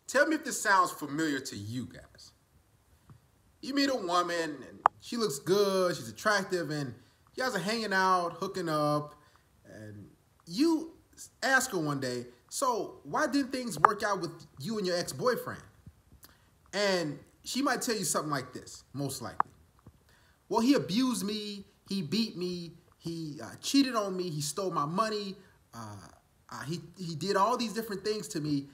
Tell me if this sounds familiar to you guys. You meet a woman and she looks good, she's attractive, and you guys are hanging out, hooking up, and you ask her one day, so why didn't things work out with you and your ex-boyfriend? And she might tell you something like this, most likely. Well, he abused me, he beat me, he cheated on me, he stole my money, he did all these different things to me,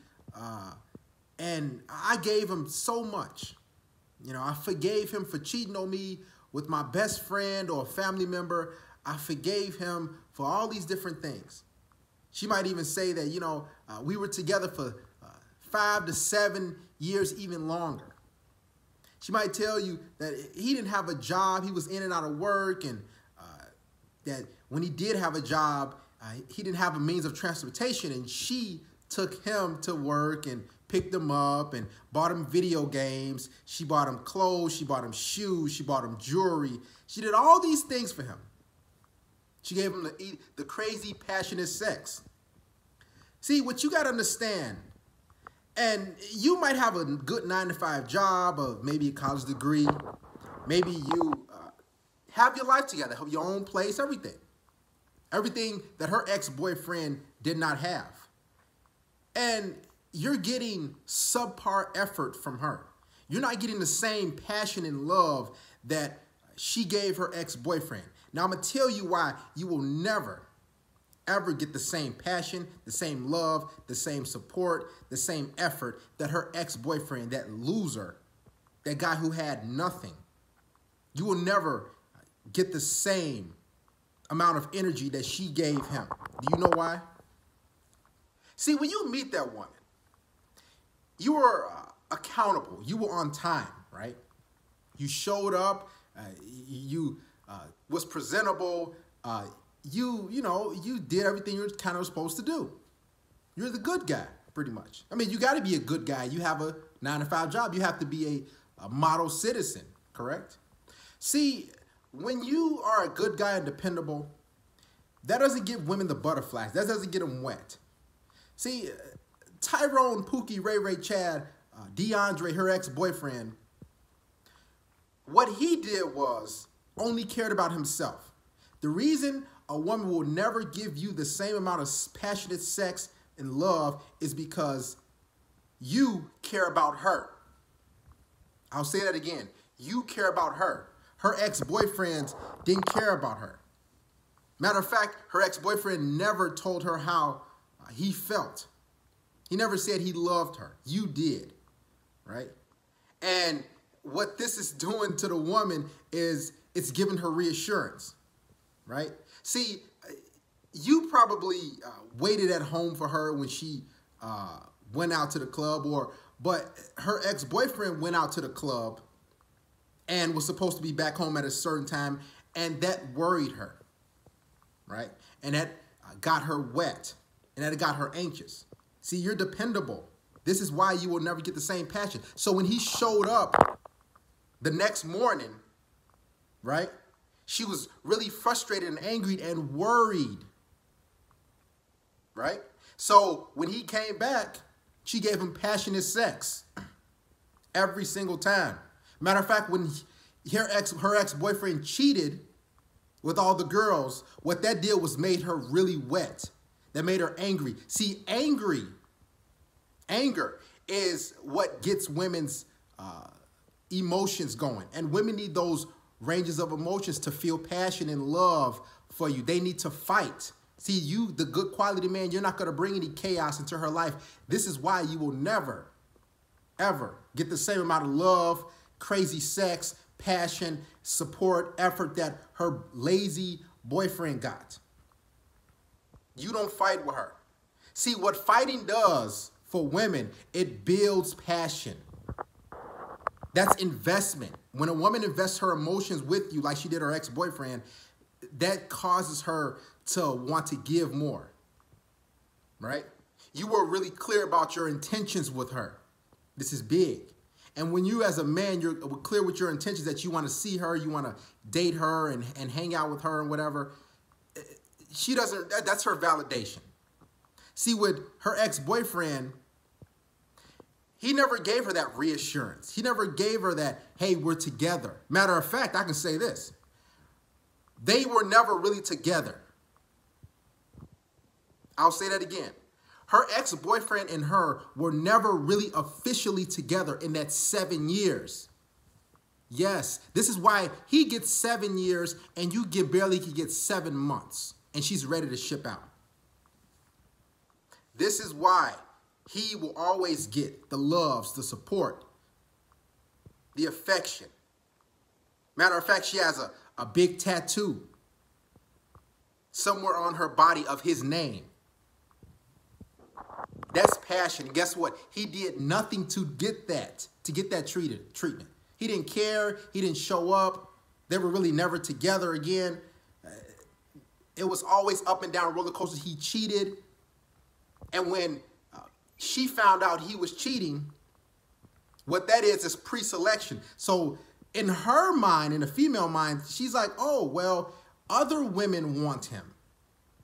and I gave him so much. You know, I forgave him for cheating on me with my best friend or a family member. I forgave him for all these different things. She might even say that, you know, we were together for 5 to 7 years, even longer. She might tell you that he didn't have a job, he was in and out of work, and that when he did have a job, he didn't have a means of transportation, and she took him to work and picked him up and bought him video games. She bought him clothes, she bought him shoes, she bought him jewelry. She did all these things for him. She gave him the crazy, passionate sex. See, what you got to understand, and you might have a good 9-to-5 job or maybe a college degree. Maybe you have your life together, have your own place, everything. Everything that her ex-boyfriend did not have. And you're getting subpar effort from her. You're not getting the same passion and love that she gave her ex-boyfriend. Now, I'm going to tell you why you will never, ever get the same passion, the same love, the same support, the same effort that her ex-boyfriend, that loser, that guy who had nothing. You will never get the same amount of energy that she gave him. Do you know why? See, when you meet that woman, you were accountable. You were on time, right? You showed up. You was presentable. You did everything you're kind of supposed to do. You're the good guy, pretty much. I mean, you got to be a good guy. You have a 9-to-5 job. You have to be a model citizen, correct? See, when you are a good guy and dependable, that doesn't give women the butterflies. That doesn't get them wet. See, Tyrone, Pookie, Ray Ray, Chad, DeAndre, her ex-boyfriend, what he did was only cared about himself. The reason a woman will never give you the same amount of passionate sex and love is because you care about her. I'll say that again. You care about her. Her ex-boyfriends didn't care about her. Matter of fact, her ex-boyfriend never told her how he felt. He never said he loved her. You did, right? And what this is doing to the woman is it's giving her reassurance, right? See, you probably waited at home for her when she went out to the club, but her ex-boyfriend went out to the club and was supposed to be back home at a certain time, and that worried her, right? And that got her wet, and that got her anxious. See, you're dependable. This is why you will never get the same passion. So when he showed up the next morning, right, she was really frustrated and angry and worried, right? So when he came back, she gave him passionate sex every single time. Matter of fact, when her ex-boyfriend cheated with all the girls, what that did was made her really wet. That made her angry. See, anger is what gets women's emotions going. And women need those ranges of emotions to feel passion and love for you. They need to fight. See, you, the good quality man, you're not going to bring any chaos into her life. This is why you will never, ever get the same amount of love, crazy sex, passion, support, effort that her lazy boyfriend got. You don't fight with her. See, what fighting does for women, it builds passion. That's investment. When a woman invests her emotions with you like she did her ex-boyfriend, that causes her to want to give more, right? You were really clear about your intentions with her. This is big. And when you as a man, you're clear with your intentions that you want to see her, you want to date her and hang out with her and whatever, she doesn't, that's her validation. See, with her ex-boyfriend, He never gave her that reassurance. He never gave her that, hey, we're together. Matter of fact, I can say this. They were never really together. I'll say that again. Her ex-boyfriend and her were never really officially together in that 7 years. Yes, this is why he gets 7 years and you barely can get 7 months and she's ready to ship out. This is why he will always get the loves, the support, the affection. Matter of fact, she has a big tattoo somewhere on her body of his name. That's passion. And guess what? He did nothing to get that treatment. He didn't care. He didn't show up. They were really never together again. It was always up and down roller coasters. He cheated. And when she found out he was cheating, what that is pre-selection. So in her mind, in the female mind, she's like, oh, well, other women want him.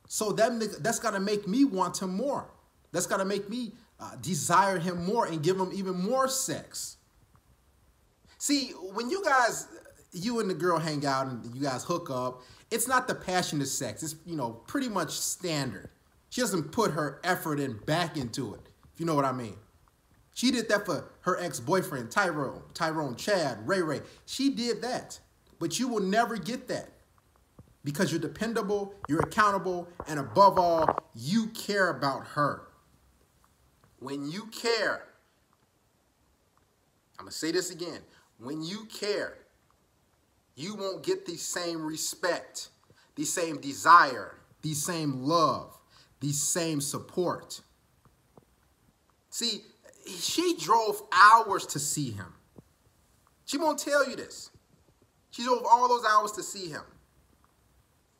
So that's got to make me want him more. That's got to make me desire him more and give him even more sex. See, when you and the girl hang out and you guys hook up, it's not the passionate sex. It's, pretty much standard. She doesn't put her effort and back into it, if you know what I mean. She did that for her ex-boyfriend, Tyrone, Chad, Ray Ray. She did that, but you will never get that because you're dependable, you're accountable, and above all, you care about her. When you care, I'm going to say this again. When you care, you won't get the same respect, the same desire, the same love, the same support. See, she drove hours to see him. She won't tell you this. She drove all those hours to see him.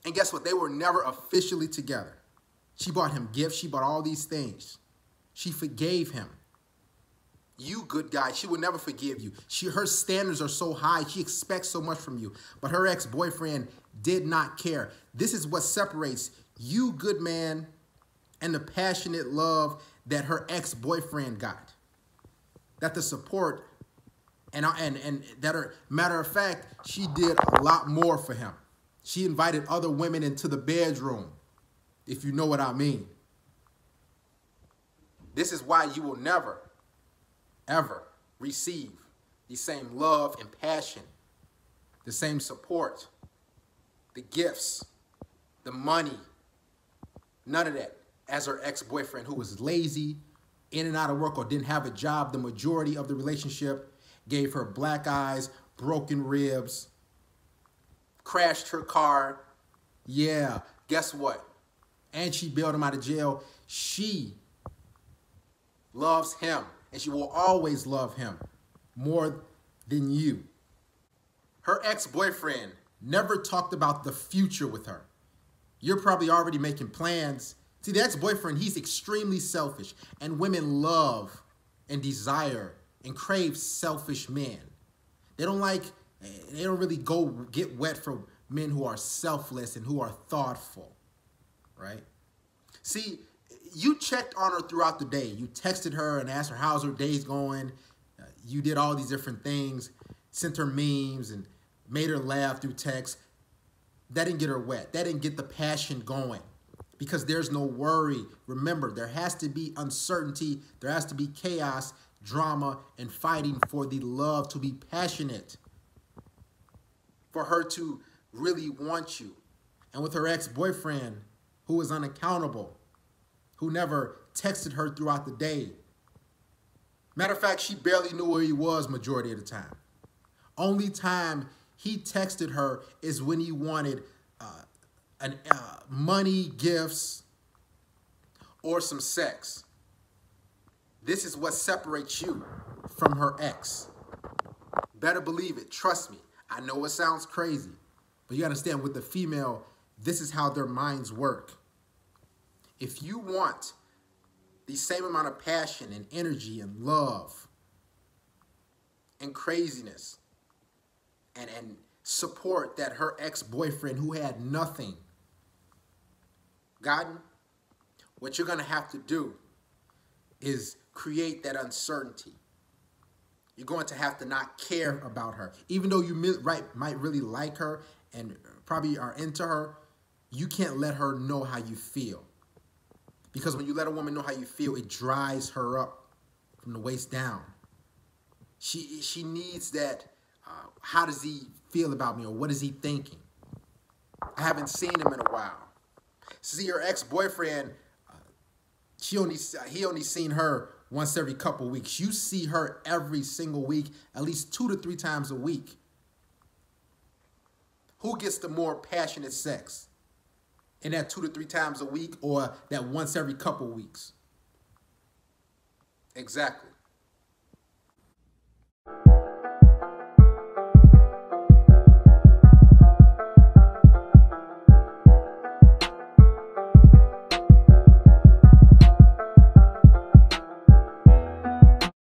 And guess what? They were never officially together. She bought him gifts. She bought all these things. She forgave him. You, good guy, she will never forgive you. Her standards are so high. She expects so much from you. But her ex-boyfriend did not care. This is what separates you, good man, and the passionate love that her ex-boyfriend got. That the support and that her, matter of fact, she did a lot more for him. She invited other women into the bedroom, if you know what I mean. This is why you will never, ever receive the same love and passion, the same support, the gifts, the money, none of that as her ex-boyfriend who was lazy, in and out of work, or didn't have a job the majority of the relationship, gave her black eyes, broken ribs, crashed her car. Yeah, guess what? And she bailed him out of jail. She loves him, and she will always love him more than you. Her ex-boyfriend never talked about the future with her. You're probably already making plans. See, the ex-boyfriend, he's extremely selfish, and women love and desire and crave selfish men. They don't really go get wet for men who are selfless and who are thoughtful, right? See, you checked on her throughout the day. You texted her and asked her how's her day's going. You did all these different things, sent her memes and made her laugh through text. That didn't get her wet. That didn't get the passion going because there's no worry. Remember, there has to be uncertainty. There has to be chaos, drama, and fighting for the love to be passionate, for her to really want you. And with her ex-boyfriend, who was unaccountable, who never texted her throughout the day. Matter of fact, she barely knew where he was majority of the time. Only time he texted her is when he wanted money, gifts, or some sex. This is what separates you from her ex. Better believe it. Trust me. I know it sounds crazy, but you understand with the female, this is how their minds work. If you want the same amount of passion and energy and love and craziness and support that her ex-boyfriend who had nothing gotten, what you're going to have to do is create that uncertainty. You're going to have to not care about her. Even though you might really like her and probably are into her, you can't let her know how you feel. Because when you let a woman know how you feel, it dries her up from the waist down. She needs that, how does he feel about me, or what is he thinking? I haven't seen him in a while. See, your ex-boyfriend, he only seen her once every couple weeks. You see her every single week, at least 2 to 3 times a week. Who gets the more passionate sex? In that 2 to 3 times a week, or that once every couple weeks? Exactly.